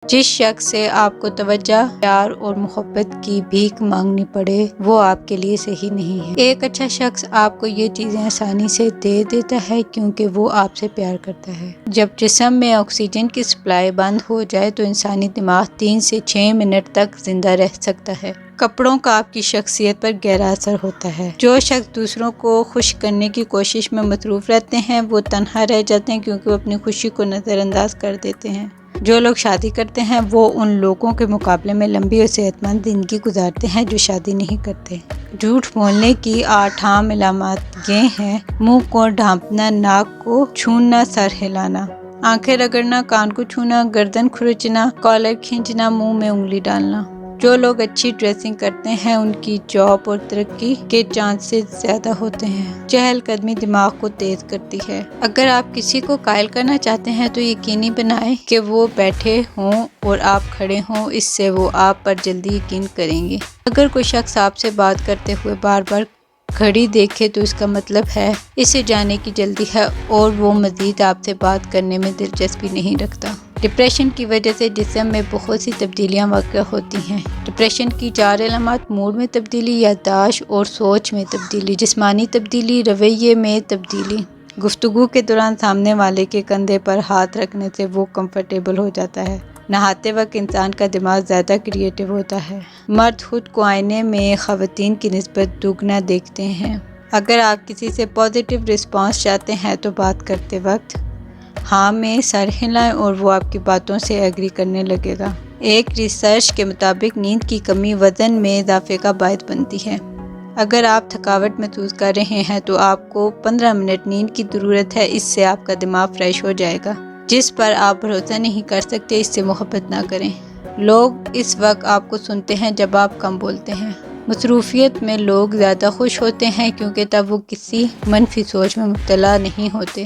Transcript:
جس شخص سے آپ کو توجہ، پیار اور محبت کی بھیک مانگنی پڑے وہ آپ کے لیے صحیح نہیں ہے۔ ایک اچھا شخص آپ کو یہ چیزیں آسانی سے دے دیتا ہے کیونکہ وہ آپ سے پیار کرتا ہے۔ جب جسم میں آکسیجن کی سپلائی بند ہو جائے تو انسانی دماغ 3 سے 6 منٹ تک زندہ رہ سکتا ہے۔ کپڑوں کا آپ کی شخصیت پر گہرا اثر ہوتا ہے۔ جو شخص دوسروں کو خوش کرنے کی کوشش میں مصروف رہتے ہیں وہ تنہا رہ جاتے ہیں کیونکہ وہ اپنی خوشی کو نظر انداز کر دیتے ہیں۔ جو لوگ شادی کرتے ہیں وہ ان لوگوں کے مقابلے میں لمبی اور صحت مند زندگی گزارتے ہیں جو شادی نہیں کرتے۔ جھوٹ بولنے کی 8 عام علامات یہ ہیں: منہ کو ڈھانپنا، ناک کو چھونا، سر ہلانا، آنکھیں رگڑنا، کان کو چھونا، گردن کھرچنا، کالر کھینچنا، منہ میں انگلی ڈالنا۔ جو لوگ اچھی ڈریسنگ کرتے ہیں ان کی جاب اور ترقی کے چانسز زیادہ ہوتے ہیں۔ چہل قدمی دماغ کو تیز کرتی ہے۔ اگر آپ کسی کو قائل کرنا چاہتے ہیں تو یقینی بنائیں کہ وہ بیٹھے ہوں اور آپ کھڑے ہوں، اس سے وہ آپ پر جلدی یقین کریں گے۔ اگر کوئی شخص آپ سے بات کرتے ہوئے بار بار گھڑی دیکھے تو اس کا مطلب ہے اسے جانے کی جلدی ہے اور وہ مزید آپ سے بات کرنے میں دلچسپی نہیں رکھتا۔ ڈپریشن کی وجہ سے جسم میں بہت سی تبدیلیاں واقع ہوتی ہیں۔ ڈپریشن کی 4 علامات: موڈ میں تبدیلی، یادداشت اور سوچ میں تبدیلی، جسمانی تبدیلی، رویے میں تبدیلی۔ گفتگو کے دوران سامنے والے کے کندھے پر ہاتھ رکھنے سے وہ کمفرٹیبل ہو جاتا ہے۔ نہاتے وقت انسان کا دماغ زیادہ کریٹو ہوتا ہے۔ مرد خود کو آئینے میں خواتین کی نسبت دوگنا دیکھتے ہیں۔ اگر آپ کسی سے پازیٹیو رسپانس چاہتے ہیں تو بات کرتے وقت ہاں میں سر ہلائیں اور وہ آپ کی باتوں سے ایگری کرنے لگے گا۔ ایک ریسرچ کے مطابق نیند کی کمی وزن میں اضافے کا باعث بنتی ہے۔ اگر آپ تھکاوٹ محسوس کر رہے ہیں تو آپ کو 15 منٹ نیند کی ضرورت ہے، اس سے آپ کا دماغ فریش ہو جائے گا۔ جس پر آپ بھروسہ نہیں کر سکتے اس سے محبت نہ کریں۔ لوگ اس وقت آپ کو سنتے ہیں جب آپ کم بولتے ہیں۔ مصروفیت میں لوگ زیادہ خوش ہوتے ہیں کیونکہ تب وہ کسی منفی سوچ میں مبتلا نہیں ہوتے۔